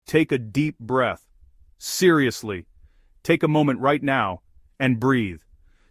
take a deep breath. Seriously, take a moment right now and breathe.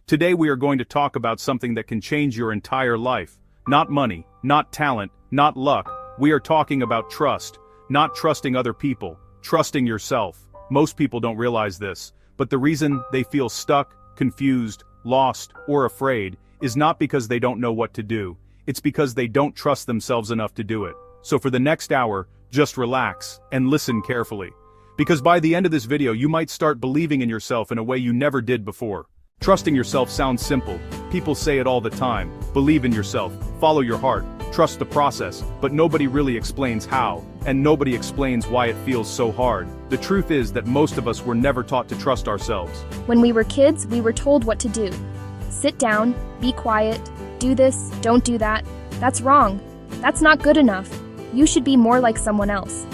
Today we are going to talk about something that can change your entire life. Not money, not talent, not luck. We are talking about trust. Not trusting other people, trusting yourself. Most people don't realize this, but the reason they feel stuck, confused, lost, or afraid is not because they don't know what to do. It's because they don't trust themselves enough to do it. So for the next hour, just relax and listen carefully. Because by the end of this video you might start believing in yourself in a way you never did before. Trusting yourself sounds simple. People say it all the time. Believe in yourself, follow your heart, trust the process, but nobody really explains how, and nobody explains why it feels so hard. The truth is that most of us were never taught to trust ourselves. When we were kids, we were told what to do. Sit down, be quiet, do this, don't do that. That's wrong. That's not good enough. You should be more like someone else.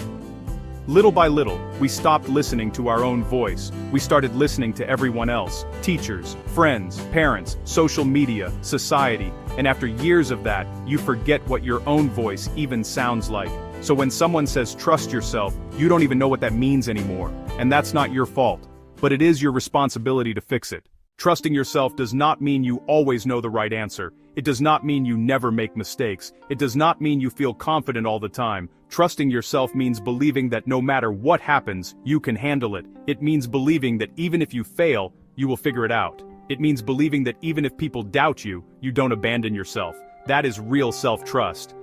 Little by little, we stopped listening to our own voice. We started listening to everyone else, teachers, friends, parents, social media, society, and after years of that, you forget what your own voice even sounds like. So when someone says trust yourself, you don't even know what that means anymore, and that's not your fault. But it is your responsibility to fix it. Trusting yourself does not mean you always know the right answer. It does not mean you never make mistakes. It does not mean you feel confident all the time. Trusting yourself means believing that no matter what happens, you can handle it. It means believing that even if you fail, you will figure it out. It means believing that even if people doubt you, you don't abandon yourself. That is real self-trust.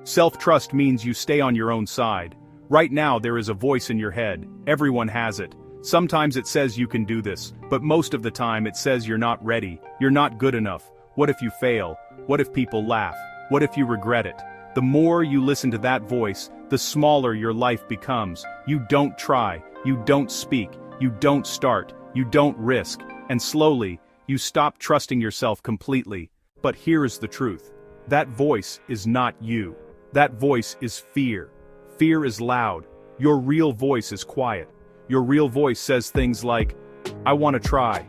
Self-trust means you stay on your own side. Right now there is a voice in your head. Everyone has it. Sometimes it says you can do this, but most of the time it says you're not ready, you're not good enough. What if you fail? What if people laugh? What if you regret it? The more you listen to that voice, the smaller your life becomes. You don't try, you don't speak, you don't start, you don't risk, and slowly, you stop trusting yourself completely. But here is the truth. That voice is not you. That voice is fear. Fear is loud. Your real voice is quiet. Your real voice says things like, I want to try.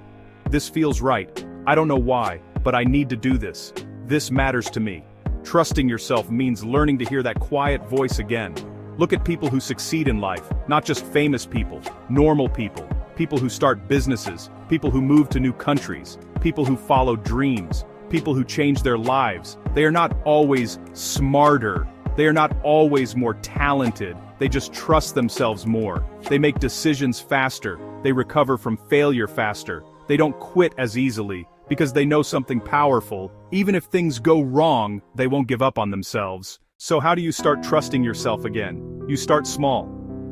This feels right. I don't know why, but I need to do this. This matters to me. Trusting yourself means learning to hear that quiet voice again. Look at people who succeed in life, not just famous people, normal people, people who start businesses, people who move to new countries, people who follow dreams, people who change their lives. They are not always smarter. They are not always more talented. They just trust themselves more. They make decisions faster. They recover from failure faster. They don't quit as easily because they know something powerful. Even if things go wrong, they won't give up on themselves. So how do you start trusting yourself again? You start small.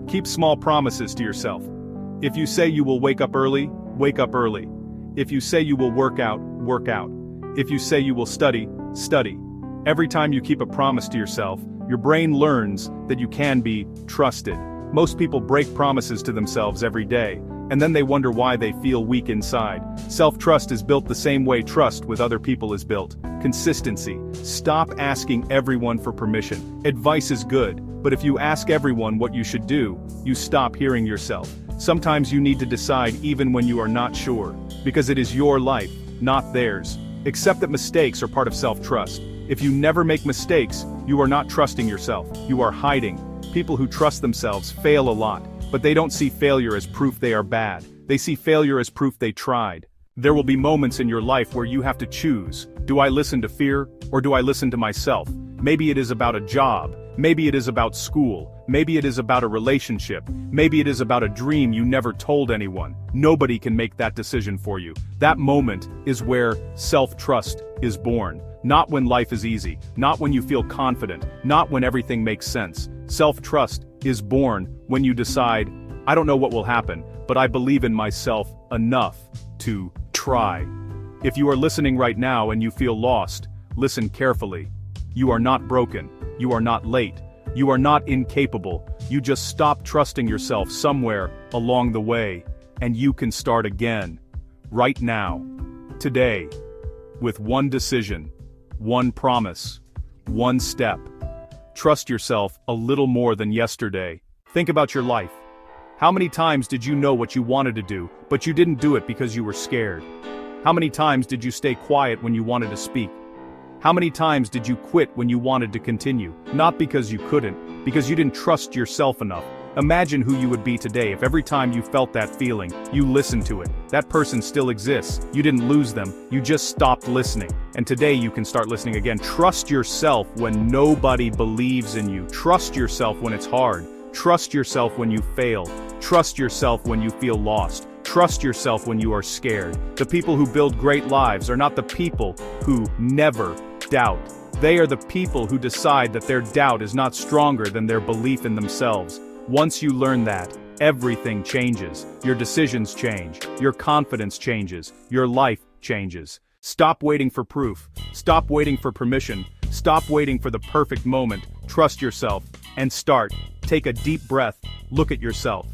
Keep small promises to yourself. If you say you will wake up early, wake up early. If you say you will work out, work out. If you say you will study, study. Every time you keep a promise to yourself, your brain learns that you can be trusted. Most people break promises to themselves every day, and then they wonder why they feel weak inside. Self-trust is built the same way trust with other people is built. Consistency. Stop asking everyone for permission. Advice is good, but if you ask everyone what you should do, you stop hearing yourself. Sometimes you need to decide even when you are not sure, because it is your life, not theirs. Accept that mistakes are part of self-trust. If you never make mistakes, you are not trusting yourself. You are hiding. People who trust themselves fail a lot, but they don't see failure as proof they are bad. They see failure as proof they tried. There will be moments in your life where you have to choose. Do I listen to fear, or do I listen to myself? Maybe it is about a job. Maybe it is about school. Maybe it is about a relationship. Maybe it is about a dream you never told anyone. Nobody can make that decision for you. That moment is where self-trust is born. Not when life is easy, not when you feel confident, not when everything makes sense. Self-trust is born when you decide, I don't know what will happen, but I believe in myself enough to try. If you are listening right now and you feel lost, listen carefully. You are not broken. You are not late. You are not incapable. You just stop trusting yourself somewhere along the way, and you can start again. Right now. Today. With one decision. One promise. One step. Trust yourself a little more than yesterday. Think about your life. How many times did you know what you wanted to do, but you didn't do it because you were scared? How many times did you stay quiet when you wanted to speak? How many times did you quit when you wanted to continue? Not because you couldn't, because you didn't trust yourself enough. Imagine who you would be today if every time you felt that feeling, you listened to it. That person still exists. You didn't lose them, you just stopped listening. And today you can start listening again. Trust yourself when nobody believes in you. Trust yourself when it's hard. Trust yourself when you fail. Trust yourself when you feel lost. Trust yourself when you are scared. The people who build great lives are not the people who never doubt. They are the people who decide that their doubt is not stronger than their belief in themselves. Once you learn that, everything changes. Your decisions change. Your confidence changes. Your life changes. Stop waiting for proof. Stop waiting for permission. Stop waiting for the perfect moment. Trust yourself and start. Take a deep breath. Look at yourself.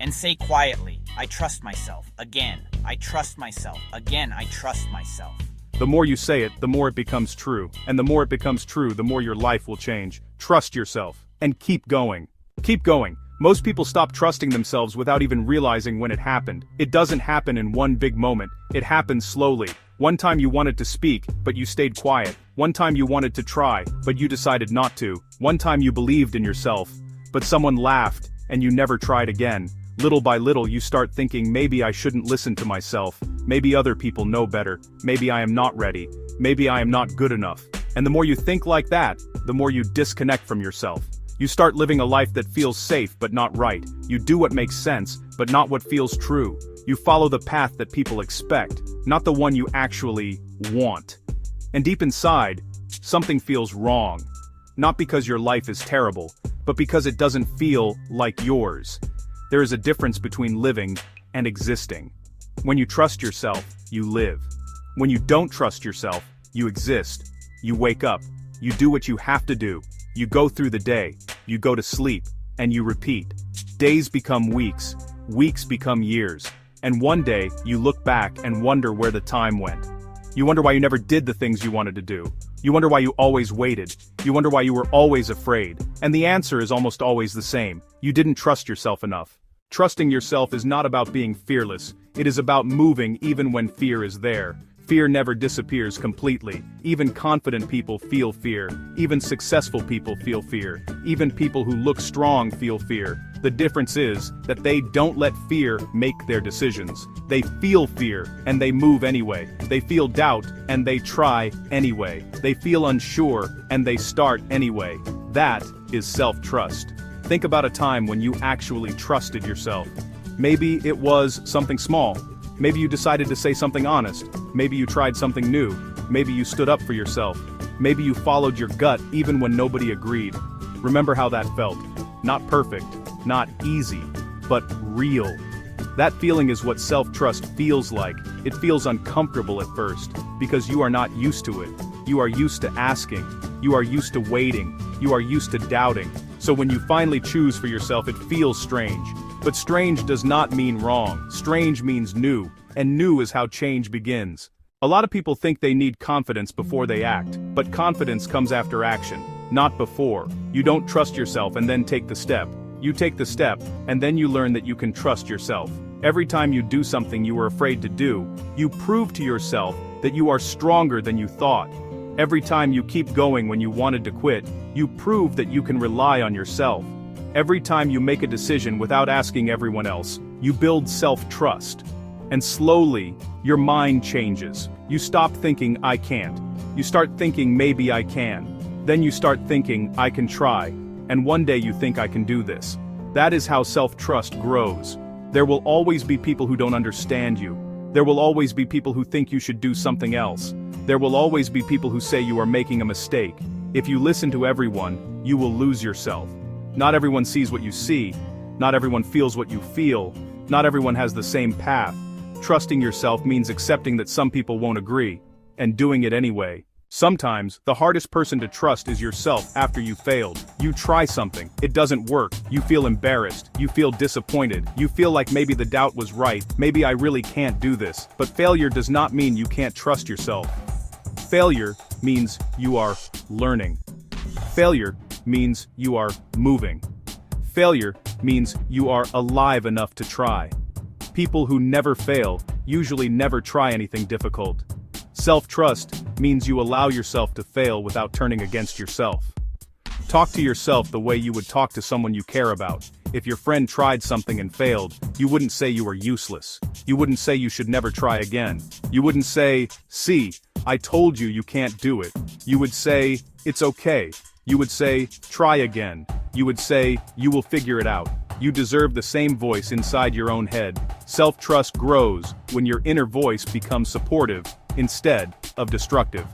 And say quietly, I trust myself. Again, I trust myself. Again, I trust myself. The more you say it, the more it becomes true. And the more it becomes true, the more your life will change. Trust yourself. And keep going. Keep going. Most people stop trusting themselves without even realizing when it happened. It doesn't happen in one big moment. It happens slowly. One time you wanted to speak, but you stayed quiet. One time you wanted to try, but you decided not to. One time you believed in yourself, but someone laughed, and you never tried again. Little by little you start thinking, maybe I shouldn't listen to myself. Maybe other people know better. Maybe I am not ready. Maybe I am not good enough. And the more you think like that, the more you disconnect from yourself. You start living a life that feels safe but not right. You do what makes sense, but not what feels true. You follow the path that people expect, not the one you actually want. And deep inside, something feels wrong. Not because your life is terrible, but because it doesn't feel like yours. There is a difference between living and existing. When you trust yourself, you live. When you don't trust yourself, you exist. You wake up. You do what you have to do. You go through the day, you go to sleep, and you repeat. Days become weeks, weeks become years, and one day you look back and wonder where the time went. You wonder why you never did the things you wanted to do. You wonder why you always waited. You wonder why you were always afraid. And the answer is almost always the same. You didn't trust yourself enough. Trusting yourself is not about being fearless. It is about moving even when fear is there. Fear never disappears completely. Even confident people feel fear. Even successful people feel fear. Even people who look strong feel fear. The difference is that they don't let fear make their decisions. They feel fear, and they move anyway. They feel doubt, and they try anyway. They feel unsure, and they start anyway. That is self-trust. Think about a time when you actually trusted yourself. Maybe it was something small. Maybe you decided to say something honest. Maybe you tried something new. Maybe you stood up for yourself. Maybe you followed your gut even when nobody agreed. Remember how that felt. Not perfect, not easy, but real. That feeling is what self-trust feels like. It feels uncomfortable at first, because you are not used to it. You are used to asking. You are used to waiting. You are used to doubting. So when you finally choose for yourself, it feels strange. But strange does not mean wrong. Strange means new, and new is how change begins. A lot of people think they need confidence before they act, but confidence comes after action, not before. You don't trust yourself and then take the step. You take the step, and then you learn that you can trust yourself. Every time you do something you were afraid to do, you prove to yourself that you are stronger than you thought. Every time you keep going when you wanted to quit, you prove that you can rely on yourself. Every time you make a decision without asking everyone else, you build self-trust. And slowly, your mind changes. You stop thinking, I can't. You start thinking, maybe I can. Then you start thinking, I can try. And one day you think I can do this. That is how self-trust grows. There will always be people who don't understand you. There will always be people who think you should do something else. There will always be people who say you are making a mistake. If you listen to everyone, you will lose yourself. Not everyone sees what you see. Not everyone feels what you feel. Not everyone has the same path. Trusting yourself means accepting that some people won't agree, and doing it anyway. Sometimes, the hardest person to trust is yourself after you failed. You try something, it doesn't work, you feel embarrassed, you feel disappointed, you feel like maybe the doubt was right, maybe I really can't do this. But failure does not mean you can't trust yourself. Failure means you are learning. Failure means you are moving. Failure means you are alive enough to try. People who never fail usually never try anything difficult. Self-trust means you allow yourself to fail without turning against yourself. Talk to yourself the way you would talk to someone you care about. If your friend tried something and failed, you wouldn't say you were useless. You wouldn't say you should never try again. You wouldn't say, "See, I told you you can't do it." You would say, "It's okay." You would say, "Try again." You would say, "You will figure it out." You deserve the same voice inside your own head. Self-trust grows when your inner voice becomes supportive instead of destructive.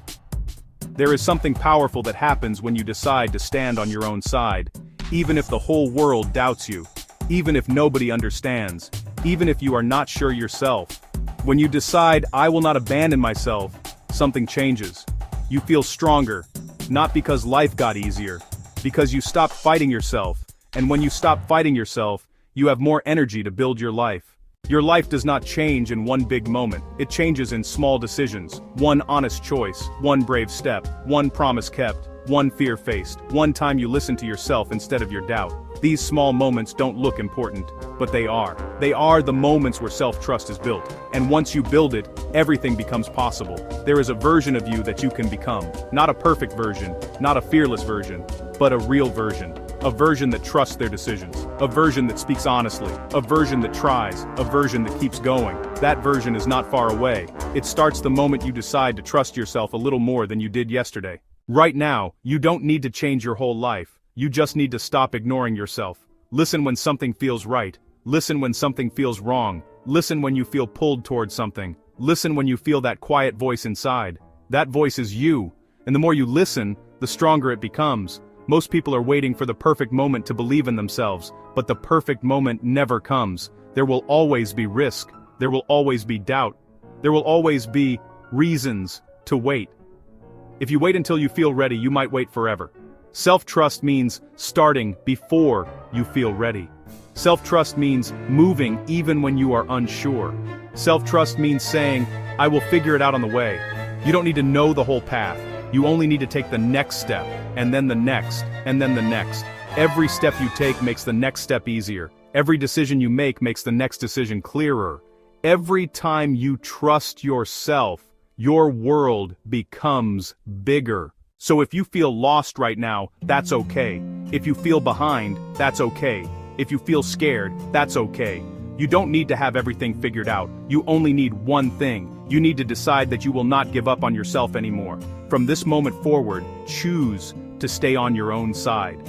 There is something powerful that happens when you decide to stand on your own side, even if the whole world doubts you, even if nobody understands, even if you are not sure yourself. When you decide, "I will not abandon myself," something changes. You feel stronger, not because life got easier, because you stopped fighting yourself, and when you stop fighting yourself, you have more energy to build your life. Your life does not change in one big moment, it changes in small decisions, one honest choice, one brave step, one promise kept, one fear faced, one time you listen to yourself instead of your doubt. These small moments don't look important, but they are. They are the moments where self-trust is built, and once you build it, everything becomes possible. There is a version of you that you can become, not a perfect version, not a fearless version, but a real version. A version that trusts their decisions, a version that speaks honestly, a version that tries, a version that keeps going. That version is not far away. It starts the moment you decide to trust yourself a little more than you did yesterday. Right now, you don't need to change your whole life. You just need to stop ignoring yourself. Listen when something feels right. Listen when something feels wrong. Listen when you feel pulled towards something. Listen when you feel that quiet voice inside. That voice is you. And the more you listen, the stronger it becomes. Most people are waiting for the perfect moment to believe in themselves, but the perfect moment never comes. There will always be risk. There will always be doubt. There will always be reasons to wait. If you wait until you feel ready, you might wait forever. Self-trust means starting before you feel ready. Self-trust means moving even when you are unsure. Self-trust means saying, "I will figure it out on the way." You don't need to know the whole path. You only need to take the next step, and then the next, and then the next. Every step you take makes the next step easier. Every decision you make makes the next decision clearer. Every time you trust yourself, your world becomes bigger. So if you feel lost right now, that's okay. If you feel behind, that's okay. If you feel scared, that's okay. You don't need to have everything figured out. You only need one thing. You need to decide that you will not give up on yourself anymore. From this moment forward, choose to stay on your own side.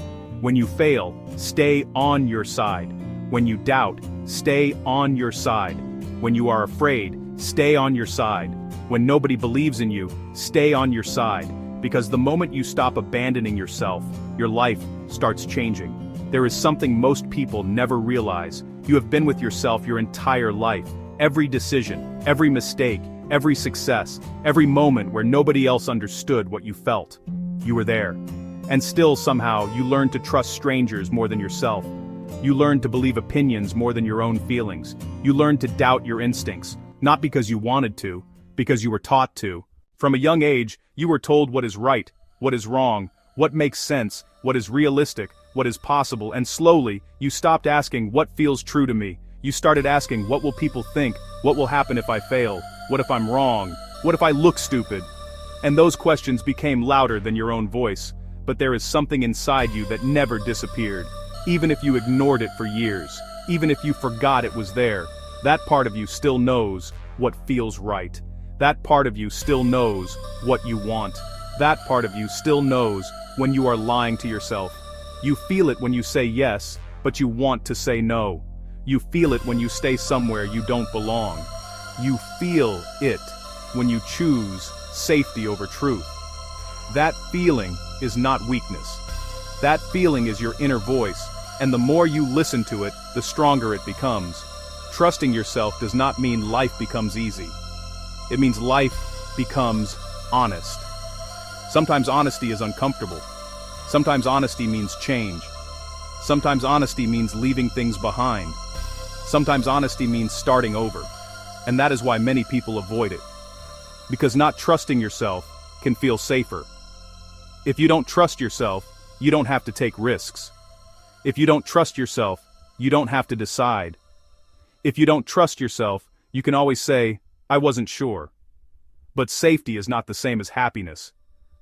When you fail, stay on your side. When you doubt, stay on your side. When you are afraid, stay on your side. When nobody believes in you, stay on your side. Because the moment you stop abandoning yourself, your life starts changing. There is something most people never realize. You have been with yourself your entire life. Every decision, every mistake, every success, every moment where nobody else understood what you felt. You were there. And still somehow you learned to trust strangers more than yourself. You learned to believe opinions more than your own feelings. You learned to doubt your instincts, not because you wanted to, because you were taught to. From a young age, you were told what is right, what is wrong, what makes sense, what is realistic, what is possible, and slowly, you stopped asking what feels true to me. You started asking what will people think, what will happen if I fail, what if I'm wrong, what if I look stupid? And those questions became louder than your own voice, but there is something inside you that never disappeared. Even if you ignored it for years, even if you forgot it was there, that part of you still knows what feels right. That part of you still knows what you want. That part of you still knows when you are lying to yourself. You feel it when you say yes, but you want to say no. You feel it when you stay somewhere you don't belong. You feel it when you choose safety over truth. That feeling is not weakness. That feeling is your inner voice, and the more you listen to it, the stronger it becomes. Trusting yourself does not mean life becomes easy. It means life becomes honest. Sometimes honesty is uncomfortable. Sometimes honesty means change. Sometimes honesty means leaving things behind. Sometimes honesty means starting over. And that is why many people avoid it. Because not trusting yourself can feel safer. If you don't trust yourself, you don't have to take risks. If you don't trust yourself, you don't have to decide. If you don't trust yourself, you can always say, I wasn't sure. But safety is not the same as happiness.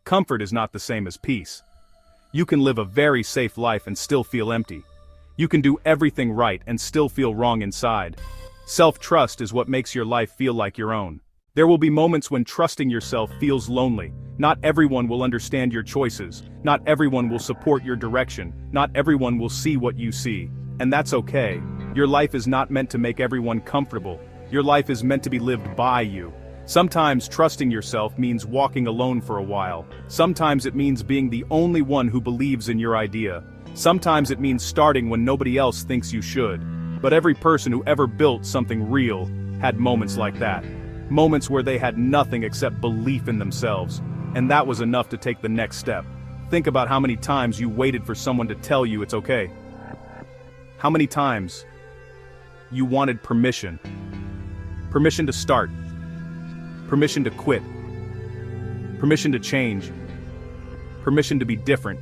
Comfort is not the same as peace. You can live a very safe life and still feel empty. You can do everything right and still feel wrong inside. Self-trust is what makes your life feel like your own. There will be moments when trusting yourself feels lonely. Not everyone will understand your choices. Not everyone will support your direction. Not everyone will see what you see. And that's okay. Your life is not meant to make everyone comfortable. Your life is meant to be lived by you. Sometimes trusting yourself means walking alone for a while. Sometimes it means being the only one who believes in your idea. Sometimes it means starting when nobody else thinks you should. But every person who ever built something real had moments like that. Moments where they had nothing except belief in themselves. And that was enough to take the next step. Think about how many times you waited for someone to tell you it's okay. How many times you wanted permission. Permission to start. Permission to quit. Permission to change. Permission to be different.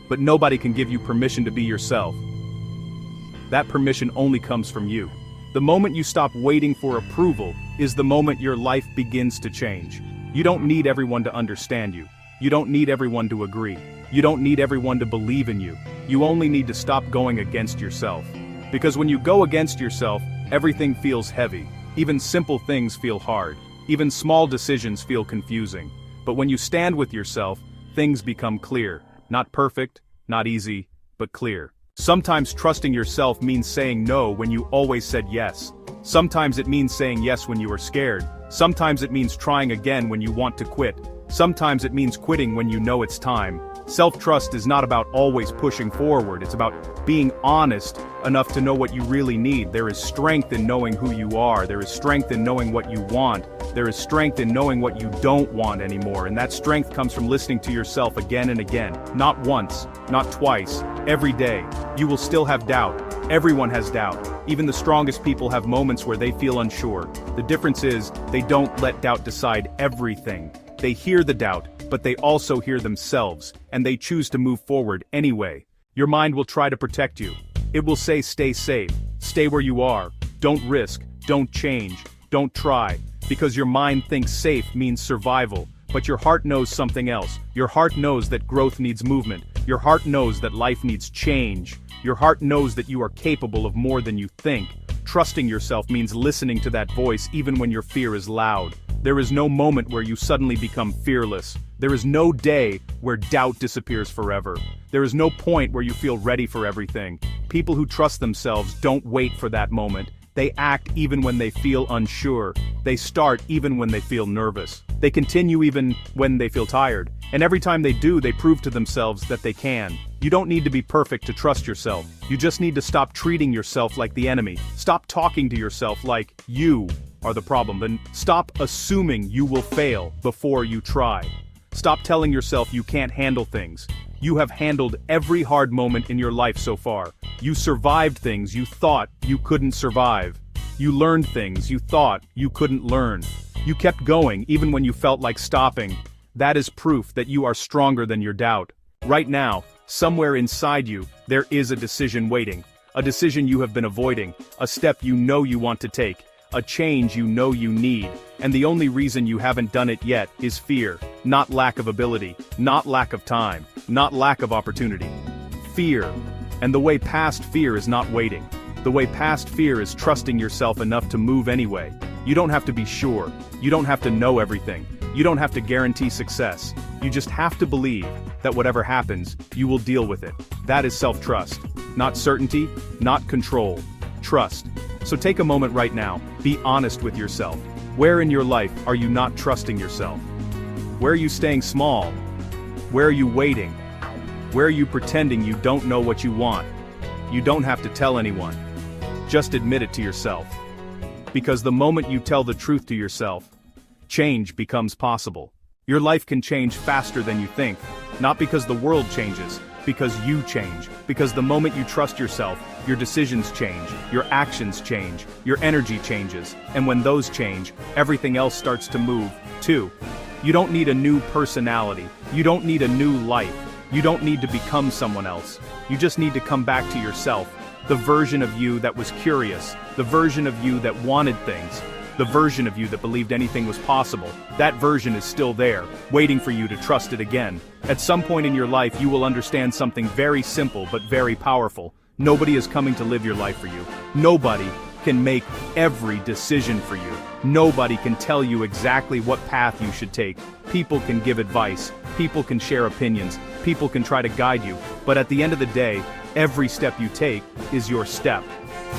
But nobody can give you permission to be yourself. That permission only comes from you. The moment you stop waiting for approval is the moment your life begins to change. You don't need everyone to understand you. You don't need everyone to agree. You don't need everyone to believe in you. You only need to stop going against yourself. Because when you go against yourself, everything feels heavy. Even simple things feel hard. Even small decisions feel confusing. But when you stand with yourself, things become clear. Not perfect, not easy, but clear. Sometimes trusting yourself means saying no when you always said yes. Sometimes it means saying yes when you are scared. Sometimes it means trying again when you want to quit. Sometimes it means quitting when you know it's time. Self-trust is not about always pushing forward, it's about being honest enough to know what you really need. There is strength in knowing who you are. There is strength in knowing what you want. There is strength in knowing what you don't want anymore. And that strength comes from listening to yourself again and again. Not once, not twice, every day. You will still have doubt. Everyone has doubt. Even the strongest people have moments where they feel unsure. The difference is, they don't let doubt decide everything. They hear the doubt, but they also hear themselves, and they choose to move forward anyway. Your mind will try to protect you. It will say stay safe, stay where you are, don't risk, don't change, don't try, because your mind thinks safe means survival, but your heart knows something else. Your heart knows that growth needs movement. Your heart knows that life needs change. Your heart knows that you are capable of more than you think. Trusting yourself means listening to that voice even when your fear is loud. There is no moment where you suddenly become fearless. There is no day where doubt disappears forever. There is no point where you feel ready for everything. People who trust themselves don't wait for that moment. They act even when they feel unsure. They start even when they feel nervous. They continue even when they feel tired. And every time they do, they prove to themselves that they can. You don't need to be perfect to trust yourself. You just need to stop treating yourself like the enemy. Stop talking to yourself like you are the problem. Then stop assuming you will fail before you try. Stop telling yourself you can't handle things. You have handled every hard moment in your life so far. You survived things you thought you couldn't survive. You learned things you thought you couldn't learn. You kept going even when you felt like stopping. That is proof that you are stronger than your doubt. Right now, somewhere inside you, there is a decision waiting. A decision you have been avoiding. A step you know you want to take. A change you know you need. And the only reason you haven't done it yet is fear. Not lack of ability. Not lack of time. Not lack of opportunity. Fear. And the way past fear is not waiting. The way past fear is trusting yourself enough to move anyway. You don't have to be sure. You don't have to know everything. You don't have to guarantee success. You just have to believe that whatever happens, you will deal with it. That is self-trust. Not certainty, not control. Trust. So take a moment right now. Be honest with yourself. Where in your life are you not trusting yourself? Where are you staying small? Where are you waiting? Where are you pretending you don't know what you want? You don't have to tell anyone. Just admit it to yourself. Because the moment you tell the truth to yourself, change becomes possible. Your life can change faster than you think, not because the world changes, because you change. Because the moment you trust yourself, your decisions change, your actions change, your energy changes, and when those change, everything else starts to move, too. You don't need a new personality. You don't need a new life. You don't need to become someone else. You just need to come back to yourself. The version of you that was curious, the version of you that wanted things, the version of you that believed anything was possible. That version is still there, waiting for you to trust it again. At some point in your life you will understand something very simple but very powerful. Nobody is coming to live your life for you. Nobody can make every decision for you. Nobody can tell you exactly what path you should take. People can give advice, people can share opinions, people can try to guide you, but at the end of the day, every step you take is your step.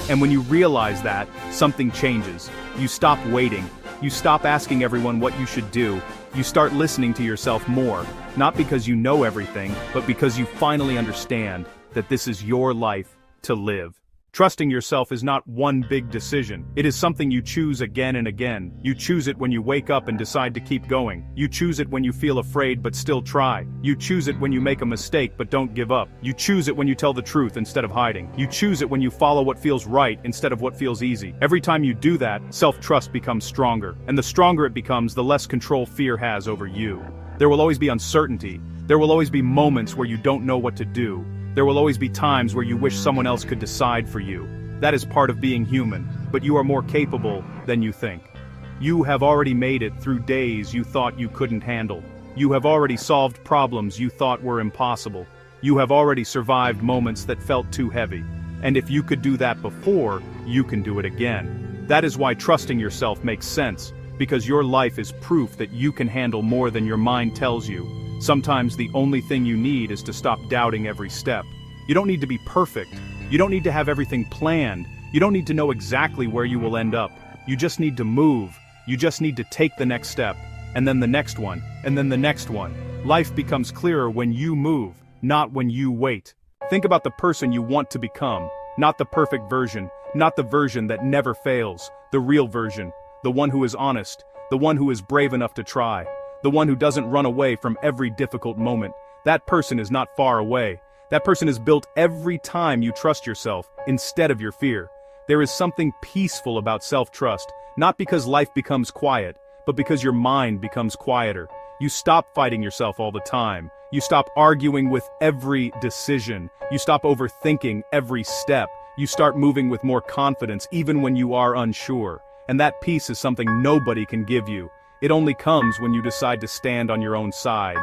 And when you realize that, something changes. You stop waiting. You stop asking everyone what you should do. You start listening to yourself more, not because you know everything, but because you finally understand that this is your life to live. Trusting yourself is not one big decision. It is something you choose again and again. You choose it when you wake up and decide to keep going. You choose it when you feel afraid but still try. You choose it when you make a mistake but don't give up. You choose it when you tell the truth instead of hiding. You choose it when you follow what feels right instead of what feels easy. Every time you do that, self-trust becomes stronger. And the stronger it becomes, the less control fear has over you. There will always be uncertainty. There will always be moments where you don't know what to do. There will always be times where you wish someone else could decide for you. That is part of being human, but you are more capable than you think. You have already made it through days you thought you couldn't handle. You have already solved problems you thought were impossible. You have already survived moments that felt too heavy. And if you could do that before, you can do it again. That is why trusting yourself makes sense, because your life is proof that you can handle more than your mind tells you. Sometimes the only thing you need is to stop doubting every step. You don't need to be perfect. You don't need to have everything planned. You don't need to know exactly where you will end up. You just need to move. You just need to take the next step, and then the next one, and then the next one. Life becomes clearer when you move, not when you wait. Think about the person you want to become, not the perfect version, not the version that never fails, the real version, the one who is honest, the one who is brave enough to try. The one who doesn't run away from every difficult moment. That person is not far away. That person is built every time you trust yourself, instead of your fear. There is something peaceful about self-trust, not because life becomes quiet, but because your mind becomes quieter. You stop fighting yourself all the time. You stop arguing with every decision. You stop overthinking every step. You start moving with more confidence, even when you are unsure. And that peace is something nobody can give you. It only comes when you decide to stand on your own side.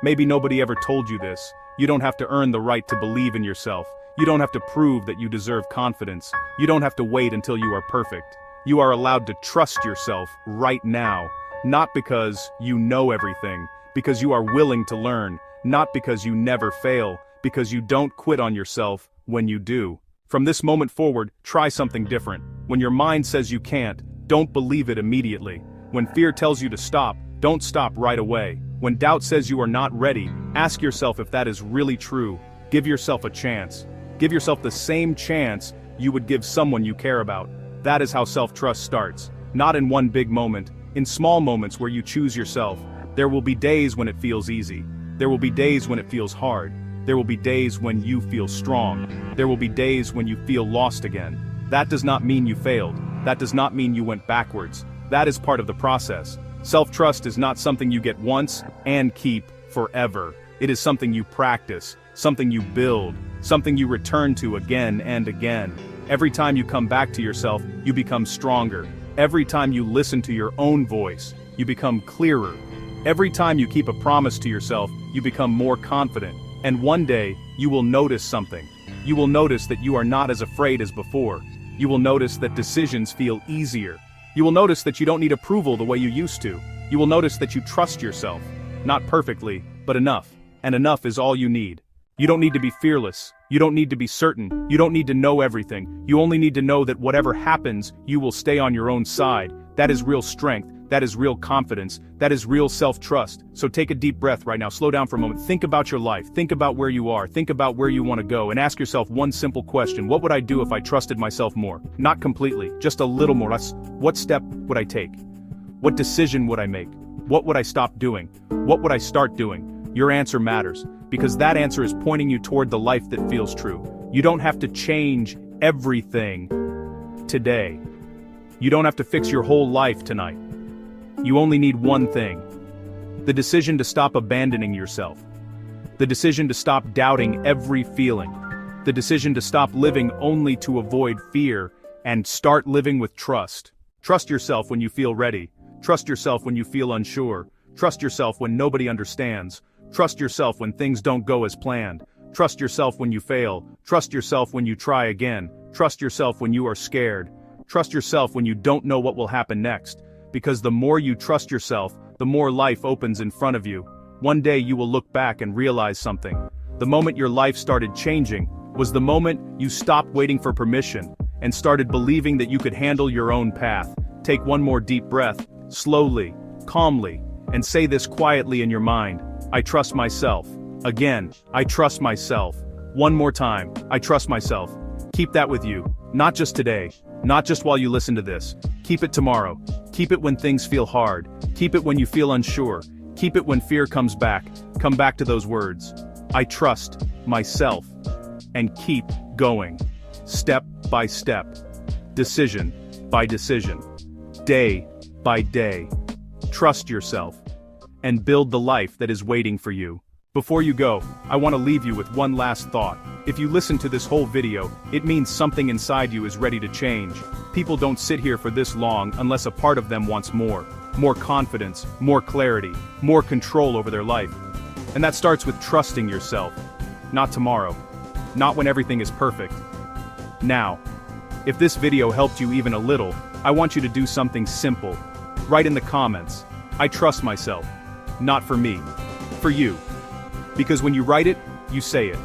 Maybe nobody ever told you this. You don't have to earn the right to believe in yourself. You don't have to prove that you deserve confidence. You don't have to wait until you are perfect. You are allowed to trust yourself right now. Not because you know everything, because you are willing to learn. Not because you never fail, because you don't quit on yourself when you do. From this moment forward, try something different. When your mind says you can't, don't believe it immediately. When fear tells you to stop, don't stop right away. When doubt says you are not ready, ask yourself if that is really true. Give yourself a chance. Give yourself the same chance you would give someone you care about. That is how self-trust starts. Not in one big moment, in small moments where you choose yourself. There will be days when it feels easy. There will be days when it feels hard. There will be days when you feel strong. There will be days when you feel lost again. That does not mean you failed. That does not mean you went backwards. That is part of the process. Self-trust is not something you get once and keep forever. It is something you practice, something you build, something you return to again and again. Every time you come back to yourself, you become stronger. Every time you listen to your own voice, you become clearer. Every time you keep a promise to yourself, you become more confident. And one day, you will notice something. You will notice that you are not as afraid as before. You will notice that decisions feel easier. You will notice that you don't need approval the way you used to. You will notice that you trust yourself. Not perfectly, but enough. And enough is all you need. You don't need to be fearless. You don't need to be certain. You don't need to know everything. You only need to know that whatever happens, you will stay on your own side. That is real strength. That is real confidence. That is real self-trust. So take a deep breath right now. Slow down for a moment. Think about your life. Think about where you are. Think about where you want to go. And ask yourself one simple question. What would I do if I trusted myself more? Not completely, just a little more. What step would I take? What decision would I make? What would I stop doing? What would I start doing? Your answer matters, because that answer is pointing you toward the life that feels true. You don't have to change everything today. You don't have to fix your whole life tonight. You only need one thing. The decision to stop abandoning yourself. The decision to stop doubting every feeling. The decision to stop living only to avoid fear and start living with trust. Trust yourself when you feel ready. Trust yourself when you feel unsure. Trust yourself when nobody understands. Trust yourself when things don't go as planned. Trust yourself when you fail. Trust yourself when you try again. Trust yourself when you are scared. Trust yourself when you don't know what will happen next. Because the more you trust yourself, the more life opens in front of you. One day you will look back and realize something. The moment your life started changing was the moment you stopped waiting for permission and started believing that you could handle your own path. Take one more deep breath, slowly, calmly, and say this quietly in your mind. I trust myself. Again, I trust myself. One more time, I trust myself. Keep that with you, not just today, not just while you listen to this. Keep it tomorrow. Keep it when things feel hard. Keep it when you feel unsure. Keep it when fear comes back. Come back to those words. I trust myself. And keep going. Step by step. Decision by decision. Day by day. Trust yourself. And build the life that is waiting for you. Before you go, I want to leave you with one last thought. If you listen to this whole video, it means something inside you is ready to change. People don't sit here for this long unless a part of them wants more. More confidence, more clarity, more control over their life. And that starts with trusting yourself. Not tomorrow. Not when everything is perfect. Now. If this video helped you even a little, I want you to do something simple. Write in the comments, I trust myself. Not for me. For you. Because when you write it, you say it.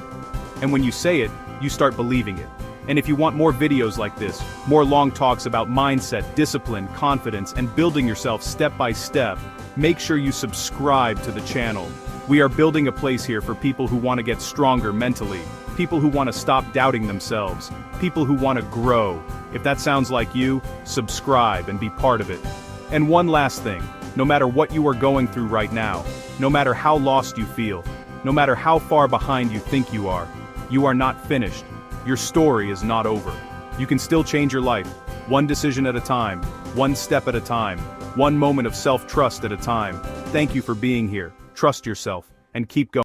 And when you say it, you start believing it. And if you want more videos like this, more long talks about mindset, discipline, confidence, and building yourself step by step, make sure you subscribe to the channel. We are building a place here for people who want to get stronger mentally, people who want to stop doubting themselves, people who want to grow. If that sounds like you, subscribe and be part of it. And one last thing, no matter what you are going through right now, no matter how lost you feel, no matter how far behind you think you are not finished. Your story is not over. You can still change your life, one decision at a time, one step at a time, one moment of self-trust at a time. Thank you for being here. Trust yourself, and keep going.